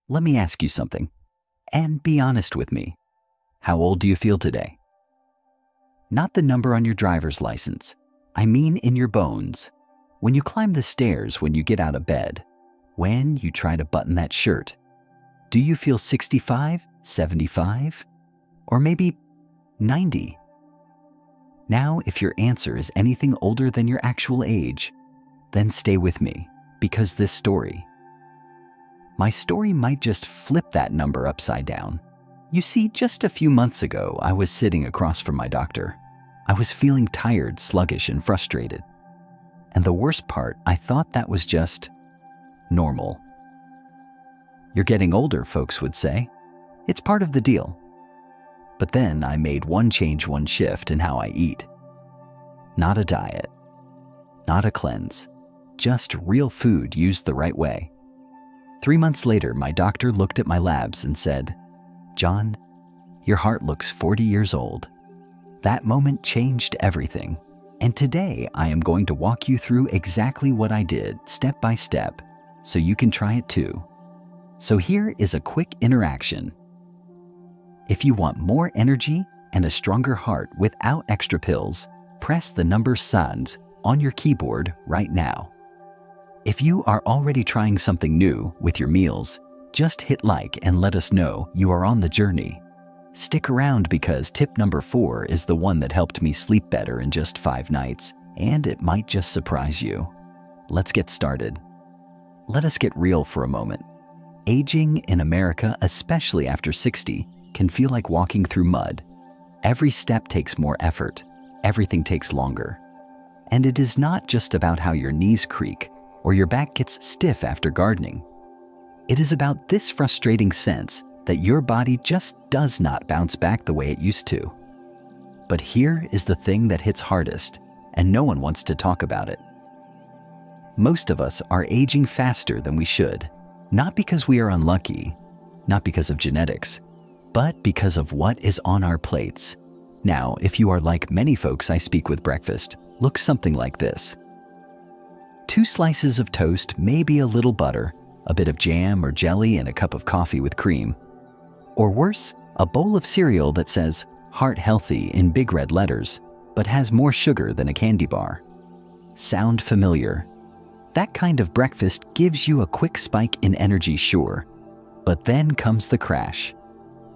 Let me ask you something, and be honest with me. How old do you feel today? Not the number on your driver's license. I mean in your bones. When you climb the stairs when you get out of bed, when you try to button that shirt, do you feel 65, 75, or maybe 90? Now, if your answer is anything older than your actual age, then stay with me, because my story might just flip that number upside down. You see, just a few months ago, I was sitting across from my doctor. I was feeling tired, sluggish, and frustrated. And the worst part, I thought that was just normal. You're getting older, folks would say. It's part of the deal. But then I made one change, one shift in how I eat. Not a diet, not a cleanse, just real food used the right way. 3 months later, my doctor looked at my labs and said, "John, your heart looks 40 years old." That moment changed everything. And today I am going to walk you through exactly what I did, step by step, so you can try it too. So here is a quick interaction. If you want more energy and a stronger heart without extra pills, press the number signs on your keyboard right now. If you are already trying something new with your meals, just hit like and let us know you are on the journey. Stick around because tip number 4 is the one that helped me sleep better in just 5 nights, and it might just surprise you. Let's get started. Let us get real for a moment. Aging in America, especially after 60, can feel like walking through mud. Every step takes more effort. Everything takes longer. And it is not just about how your knees creak or your back gets stiff after gardening. It is about this frustrating sense that your body just does not bounce back the way it used to. But here is the thing that hits hardest, and no one wants to talk about it. Most of us are aging faster than we should, not because we are unlucky, not because of genetics, but because of what is on our plates. Now, if you are like many folks I speak with, breakfast looks something like this. 2 slices of toast, maybe a little butter, a bit of jam or jelly, and a cup of coffee with cream. Or worse, a bowl of cereal that says "Heart Healthy" in big red letters, but has more sugar than a candy bar. Sound familiar? That kind of breakfast gives you a quick spike in energy, sure, but then comes the crash.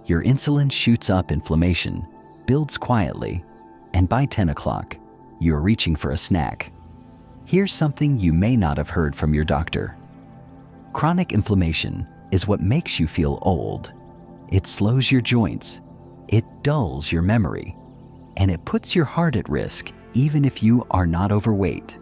Your insulin shoots up, inflammation builds quietly, and by 10 o'clock, you're reaching for a snack. Here's something you may not have heard from your doctor. Chronic inflammation is what makes you feel old. It slows your joints, it dulls your memory, and it puts your heart at risk even if you are not overweight.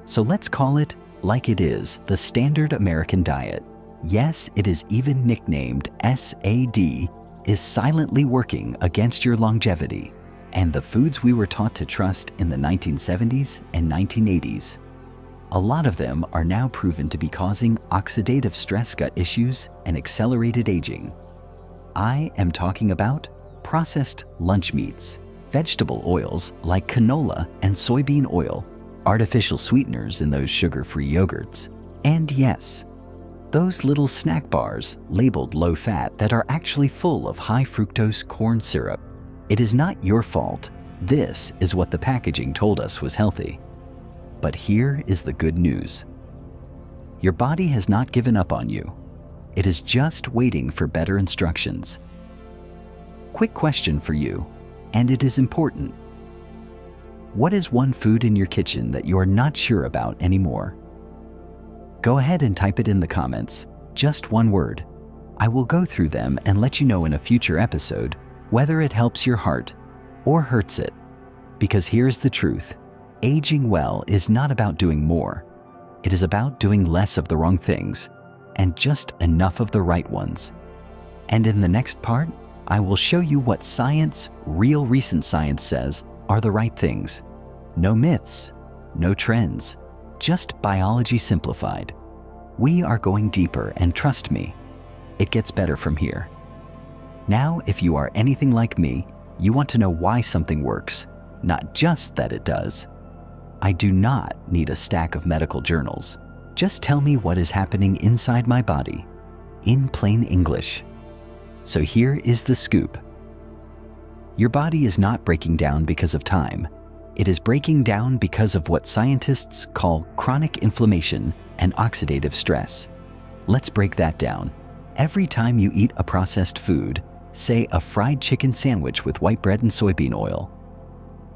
So let's call it like it is, the standard American diet. Yes, it is even nicknamed SAD, is silently working against your longevity and the foods we were taught to trust in the 1970s and 1980s. A lot of them are now proven to be causing oxidative stress, gut issues, and accelerated aging. I am talking about processed lunch meats, vegetable oils like canola and soybean oil, artificial sweeteners in those sugar-free yogurts, and yes, those little snack bars labeled low-fat that are actually full of high-fructose corn syrup. It is not your fault. This is what the packaging told us was healthy. But here is the good news. Your body has not given up on you. It is just waiting for better instructions. Quick question for you, and it is important. What is one food in your kitchen that you are not sure about anymore? Go ahead and type it in the comments, just one word. I will go through them and let you know in a future episode whether it helps your heart or hurts it. Because here's the truth. Aging well is not about doing more. It is about doing less of the wrong things and just enough of the right ones. And in the next part, I will show you what science, real recent science, says are the right things. No myths, no trends, just biology simplified. We are going deeper, and trust me, it gets better from here. Now, if you are anything like me, you want to know why something works, not just that it does. I do not need a stack of medical journals. Just tell me what is happening inside my body. in plain English. So here is the scoop. Your body is not breaking down because of time. It is breaking down because of what scientists call chronic inflammation and oxidative stress. Let's break that down. Every time you eat a processed food, say a fried chicken sandwich with white bread and soybean oil,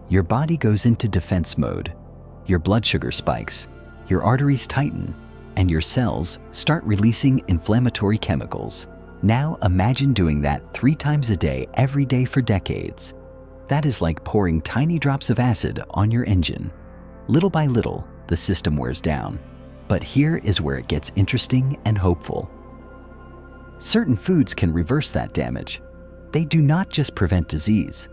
your body goes into defense mode. Your blood sugar spikes, your arteries tighten, and your cells start releasing inflammatory chemicals. Now imagine doing that 3 times a day, every day for decades. That is like pouring tiny drops of acid on your engine. Little by little, the system wears down. But here is where it gets interesting and hopeful. Certain foods can reverse that damage. They do not just prevent disease,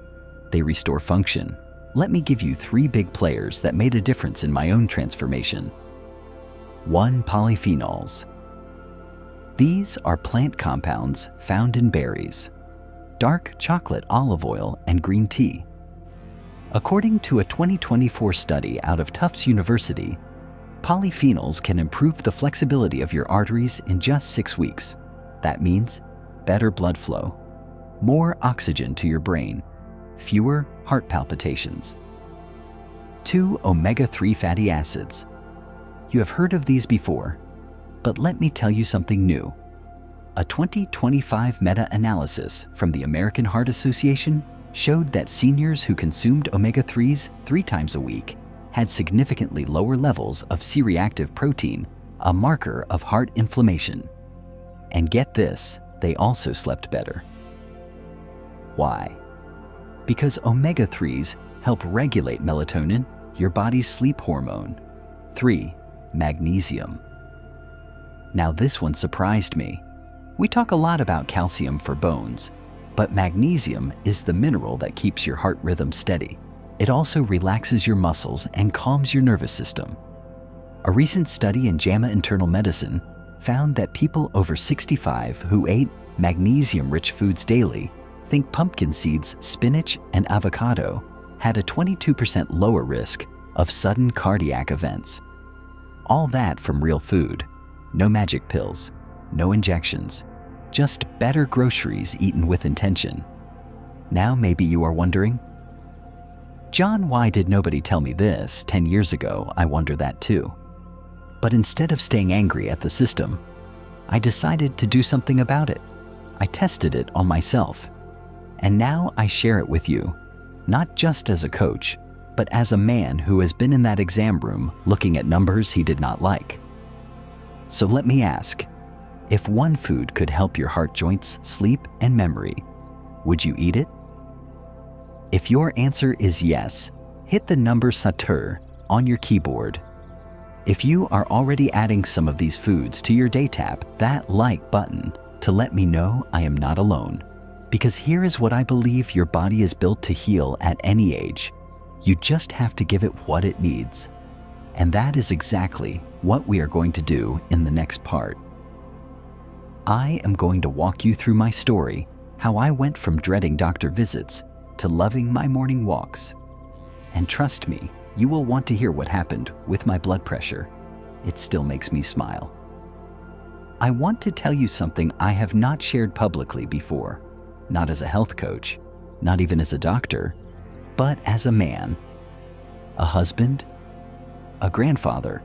they restore function. Let me give you 3 big players that made a difference in my own transformation. 1. Polyphenols. These are plant compounds found in berries, dark chocolate, olive oil, and green tea. According to a 2024 study out of Tufts University, polyphenols can improve the flexibility of your arteries in just 6 weeks. That means better blood flow, more oxygen to your brain, fewer heart palpitations. 2. Omega-3 fatty acids. You have heard of these before, but let me tell you something new. A 2025 meta-analysis from the American Heart Association showed that seniors who consumed omega-3s 3 times a week had significantly lower levels of C-reactive protein, a marker of heart inflammation. And get this, they also slept better. Why? Because omega-3s help regulate melatonin, your body's sleep hormone. 3. Magnesium. Now this one surprised me. We talk a lot about calcium for bones, but magnesium is the mineral that keeps your heart rhythm steady. It also relaxes your muscles and calms your nervous system. A recent study in JAMA Internal Medicine found that people over 65 who ate magnesium-rich foods daily, think pumpkin seeds, spinach, and avocado, had a 22% lower risk of sudden cardiac events. All that from real food. No magic pills, no injections, just better groceries eaten with intention. Now maybe you are wondering, John, why did nobody tell me this 10 years ago? I wonder that too. But instead of staying angry at the system, I decided to do something about it. I tested it on myself. And now I share it with you, not just as a coach, but as a man who has been in that exam room looking at numbers he did not like. So let me ask, if one food could help your heart joints, sleep, and memory, would you eat it? If your answer is yes, hit the number Satur on your keyboard. If you are already adding some of these foods to your day, tap that like button to let me know I am not alone. Because here is what I believe your body is built to heal at any age. You just have to give it what it needs. And that is exactly what we are going to do in the next part. I am going to walk you through my story, how I went from dreading doctor visits to loving my morning walks. And trust me, you will want to hear what happened with my blood pressure. It still makes me smile. I want to tell you something I have not shared publicly before. Not as a health coach, not even as a doctor, but as a man, a husband, a grandfather.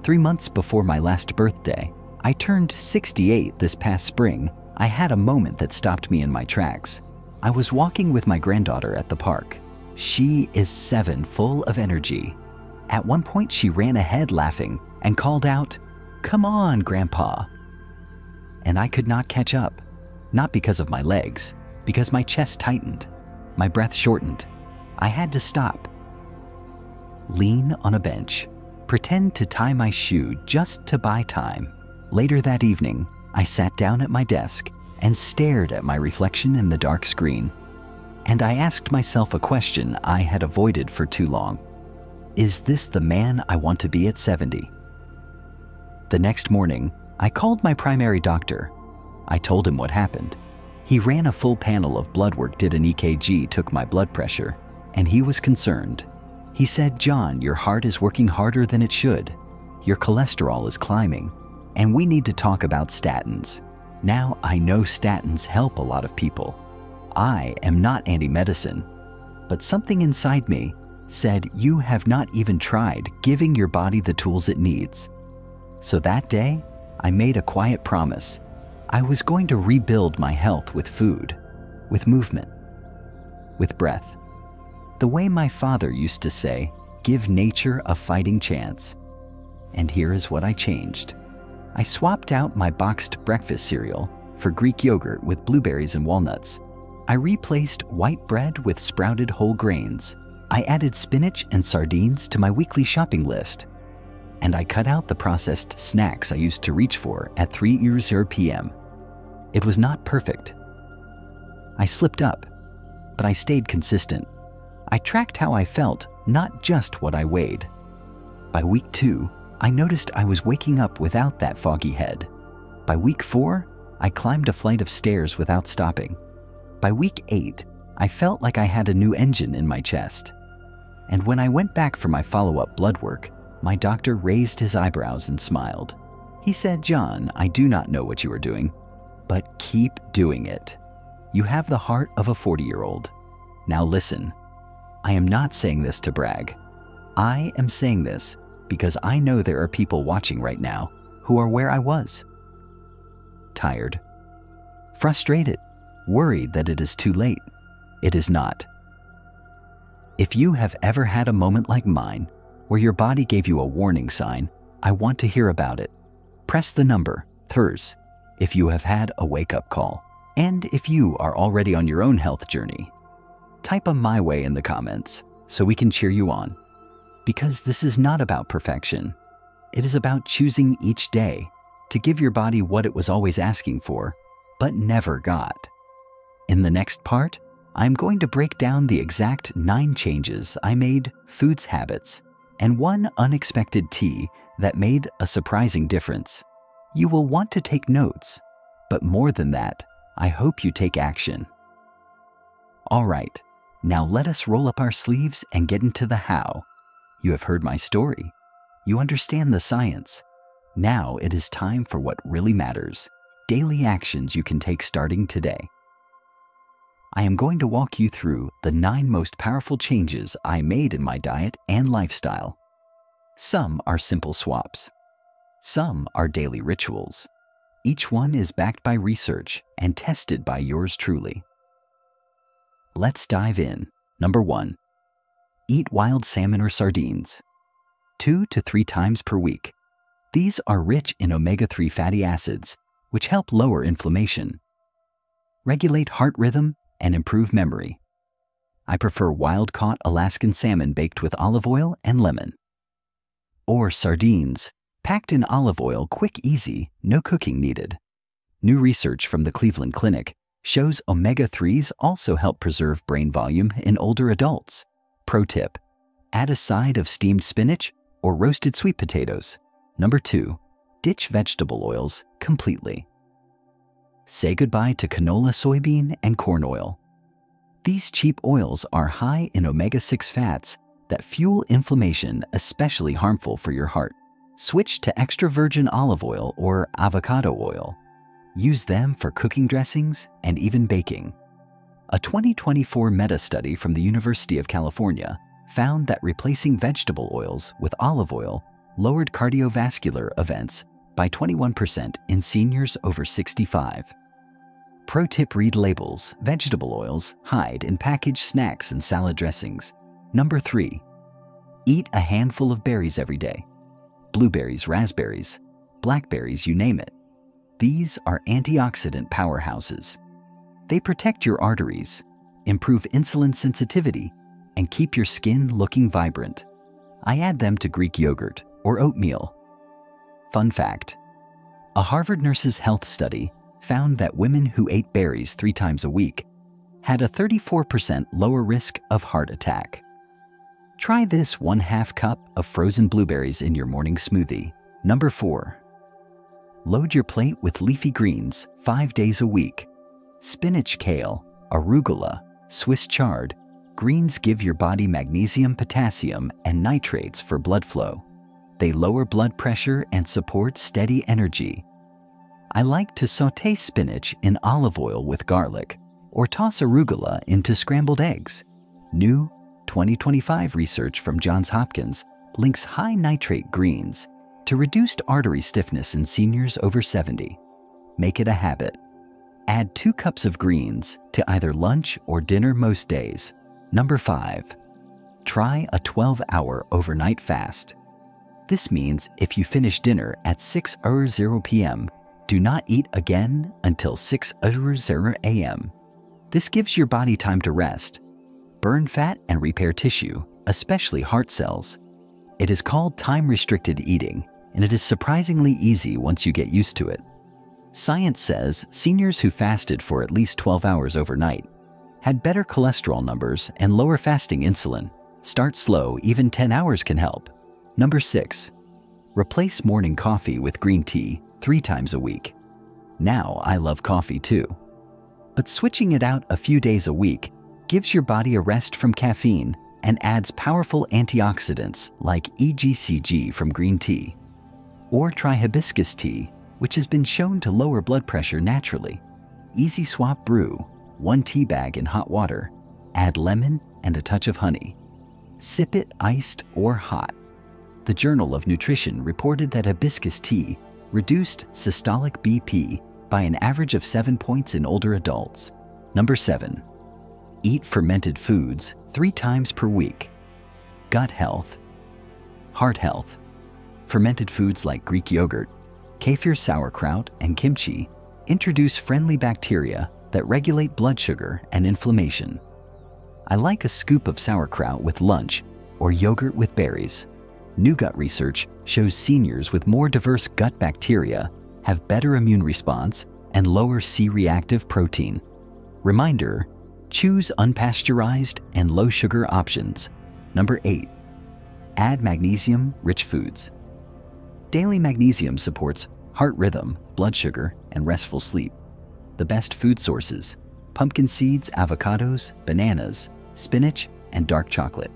3 months before my last birthday, I turned 68 this past spring. I had a moment that stopped me in my tracks. I was walking with my granddaughter at the park. She is 7, full of energy. At one point, she ran ahead laughing and called out, "Come on, Grandpa." And I could not catch up. Not because of my legs, because my chest tightened, my breath shortened. I had to stop. Lean on a bench, pretend to tie my shoe just to buy time. Later that evening, I sat down at my desk and stared at my reflection in the dark screen. And I asked myself a question I had avoided for too long. Is this the man I want to be at 70? The next morning, I called my primary doctor. I told him what happened. He ran a full panel of blood work, did an EKG, took my blood pressure, and he was concerned. He said, "John, your heart is working harder than it should. Your cholesterol is climbing. And we need to talk about statins. Now, I know statins help a lot of people. I am not anti-medicine, but something inside me said you have not even tried giving your body the tools it needs. So that day, I made a quiet promise. I was going to rebuild my health with food, with movement, with breath. The way my father used to say, give nature a fighting chance. And here is what I changed. I swapped out my boxed breakfast cereal for Greek yogurt with blueberries and walnuts. I replaced white bread with sprouted whole grains. I added spinach and sardines to my weekly shopping list. And I cut out the processed snacks I used to reach for at 3 p.m. It was not perfect. I slipped up, but I stayed consistent. I tracked how I felt, not just what I weighed. By week 2, I noticed I was waking up without that foggy head. By week 4, I climbed a flight of stairs without stopping. By week 8, I felt like I had a new engine in my chest. And when I went back for my follow-up blood work, my doctor raised his eyebrows and smiled. He said, "John, I do not know what you are doing, but keep doing it. You have the heart of a 40-year-old. Now listen, I am not saying this to brag. I am saying this because I know there are people watching right now who are where I was. Tired, frustrated, worried that it is too late. It is not. If you have ever had a moment like mine, where your body gave you a warning sign, I want to hear about it. Press the number, THRS, if you have had a wake-up call. And if you are already on your own health journey, type a "my way" in the comments so we can cheer you on. Because this is not about perfection. It is about choosing each day to give your body what it was always asking for, but never got. In the next part, I'm going to break down the exact 9 changes I made, foods habits, and 1 unexpected tea that made a surprising difference. You will want to take notes, but more than that, I hope you take action. All right, now let us roll up our sleeves and get into the how. You have heard my story. You understand the science. Now it is time for what really matters, daily actions you can take starting today. I am going to walk you through the 9 most powerful changes I made in my diet and lifestyle. Some are simple swaps. Some are daily rituals. Each one is backed by research and tested by yours truly. Let's dive in. Number 1, eat wild salmon or sardines 2 to 3 times per week. These are rich in omega-3 fatty acids, which help lower inflammation, regulate heart rhythm, and improve memory. I prefer wild-caught Alaskan salmon baked with olive oil and lemon. Or sardines, packed in olive oil, quick, easy, no cooking needed. New research from the Cleveland Clinic shows omega-3s also help preserve brain volume in older adults. Pro tip, add a side of steamed spinach or roasted sweet potatoes. Number 2, ditch vegetable oils completely. Say goodbye to canola, soybean, and corn oil. These cheap oils are high in omega-6 fats that fuel inflammation, especially harmful for your heart. Switch to extra virgin olive oil or avocado oil. Use them for cooking dressings and even baking. A 2024 meta-study from the University of California found that replacing vegetable oils with olive oil lowered cardiovascular events by 21% in seniors over 65. Pro tip, read labels. Vegetable oils hide in packaged snacks and salad dressings. Number 3, eat a handful of berries every day. Blueberries, raspberries, blackberries, you name it. These are antioxidant powerhouses. They protect your arteries, improve insulin sensitivity, and keep your skin looking vibrant. I add them to Greek yogurt or oatmeal. Fun fact, a Harvard Nurses Health study found that women who ate berries 3 times a week had a 34% lower risk of heart attack. Try this 1/2 cup of frozen blueberries in your morning smoothie. Number 4, load your plate with leafy greens 5 days a week. Spinach, kale, arugula, Swiss chard. Greens give your body magnesium, potassium, and nitrates for blood flow. They lower blood pressure and support steady energy. I like to sauté spinach in olive oil with garlic or toss arugula into scrambled eggs. New 2025 research from Johns Hopkins links high nitrate greens to reduced artery stiffness in seniors over 70. Make it a habit. Add 2 cups of greens to either lunch or dinner most days. Number 5. Try a 12-hour overnight fast. This means if you finish dinner at 6:00 p.m., do not eat again until 6:00 a.m. This gives your body time to rest, burn fat, and repair tissue, especially heart cells. It is called time-restricted eating, and it is surprisingly easy once you get used to it. Science says seniors who fasted for at least 12 hours overnight had better cholesterol numbers and lower fasting insulin. Start slow, even 10 hours can help. Number 6. Replace morning coffee with green tea 3 times a week. Now I love coffee too. But switching it out a few days a week gives your body a rest from caffeine and adds powerful antioxidants like EGCG from green tea. Or try hibiscus tea, which has been shown to lower blood pressure naturally. Easy swap brew, 1 tea bag in hot water, add lemon and a touch of honey. Sip it iced or hot. The Journal of Nutrition reported that hibiscus tea reduced systolic BP by an average of 7 points in older adults. Number 7. Eat fermented foods 3 times per week. Gut health, heart health. Fermented foods like Greek yogurt, kefir sauerkraut, and kimchi introduce friendly bacteria that regulate blood sugar and inflammation. I like a scoop of sauerkraut with lunch or yogurt with berries. New gut research shows seniors with more diverse gut bacteria have better immune response and lower C-reactive protein. Reminder, choose unpasteurized and low-sugar options. Number 8. Add magnesium-rich foods. Daily magnesium supports heart rhythm, blood sugar, and restful sleep. The best food sources: pumpkin seeds, avocados, bananas, spinach, and dark chocolate.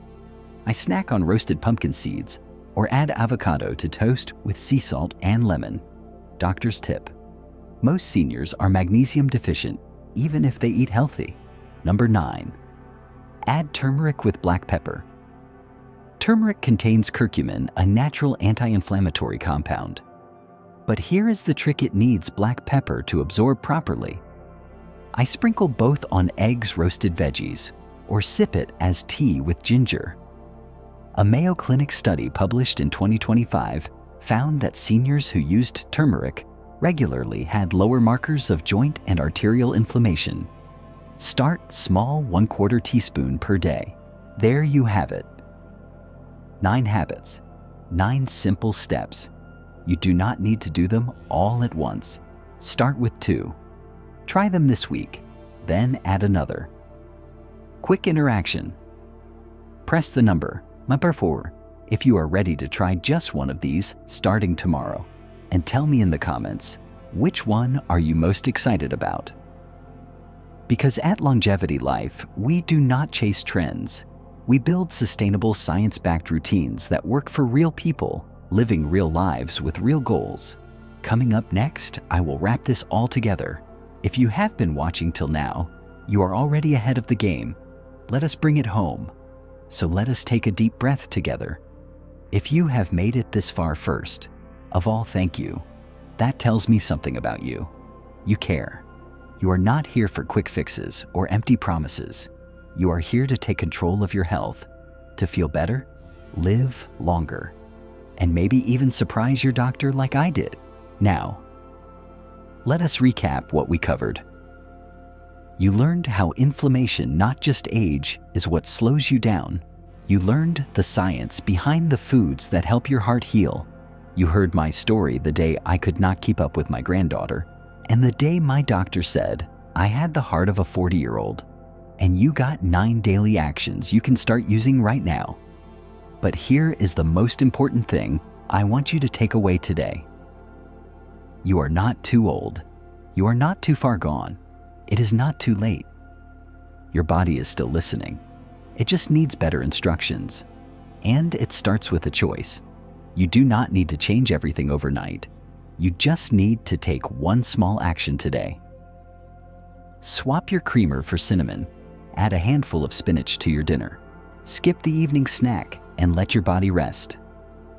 I snack on roasted pumpkin seeds or add avocado to toast with sea salt and lemon. Doctor's tip: most seniors are magnesium deficient even if they eat healthy. Number 9. Add turmeric with black pepper. Turmeric contains curcumin, a natural anti-inflammatory compound. But here is the trick: it needs black pepper to absorb properly. I sprinkle both on eggs, roasted veggies, or sip it as tea with ginger. A Mayo Clinic study published in 2025 found that seniors who used turmeric regularly had lower markers of joint and arterial inflammation. Start small, 1/4 teaspoon per day. There you have it. 9 habits, 9 simple steps. You do not need to do them all at once. Start with 2. Try them this week, then add another. Quick interaction. Press the number 4 if you are ready to try just one of these starting tomorrow, and tell me in the comments, which one are you most excited about? Because at Longevity Life, we do not chase trends. We build sustainable, science-backed routines that work for real people, living real lives with real goals. Coming up next, I will wrap this all together. If you have been watching till now, you are already ahead of the game. Let us bring it home. So let us take a deep breath together. If you have made it this far, first of all, thank you. That tells me something about you. You care. You are not here for quick fixes or empty promises. You are here to take control of your health, to feel better, live longer, and maybe even surprise your doctor like I did. Now, let us recap what we covered. You learned how inflammation, not just age, is what slows you down. You learned the science behind the foods that help your heart heal. You heard my story the day I could not keep up with my granddaughter, and the day my doctor said I had the heart of a 40-year-old. And you got 9 daily actions you can start using right now. But here is the most important thing I want you to take away today. You are not too old. You are not too far gone. It is not too late. Your body is still listening. It just needs better instructions. And it starts with a choice. You do not need to change everything overnight. You just need to take one small action today. Swap your creamer for cinnamon. Add a handful of spinach to your dinner. Skip the evening snack and let your body rest.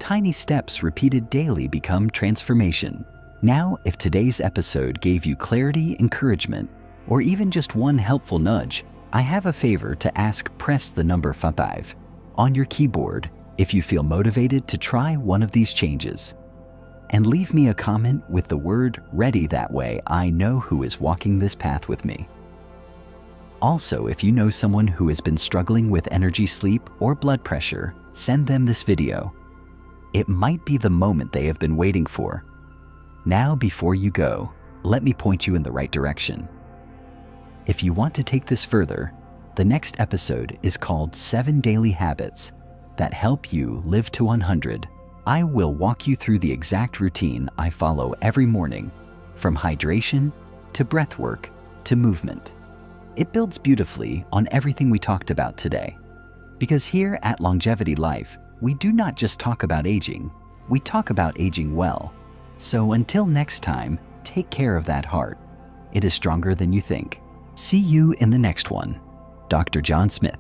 Tiny steps repeated daily become transformation. Now, if today's episode gave you clarity, encouragement, or even just one helpful nudge, I have a favor to ask. Press the number 5 on your keyboard if you feel motivated to try one of these changes. And leave me a comment with the word ready. That way I know who is walking this path with me. Also, if you know someone who has been struggling with energy, sleep, or blood pressure, send them this video. It might be the moment they have been waiting for. Now, before you go, let me point you in the right direction. If you want to take this further, the next episode is called 7 Daily Habits That Help You Live to 100. I will walk you through the exact routine I follow every morning, from hydration to breath work to movement. It builds beautifully on everything we talked about today. Because here at Longevity Life, we do not just talk about aging, we talk about aging well. So until next time, take care of that heart. It is stronger than you think. See you in the next one. Dr. John Smith.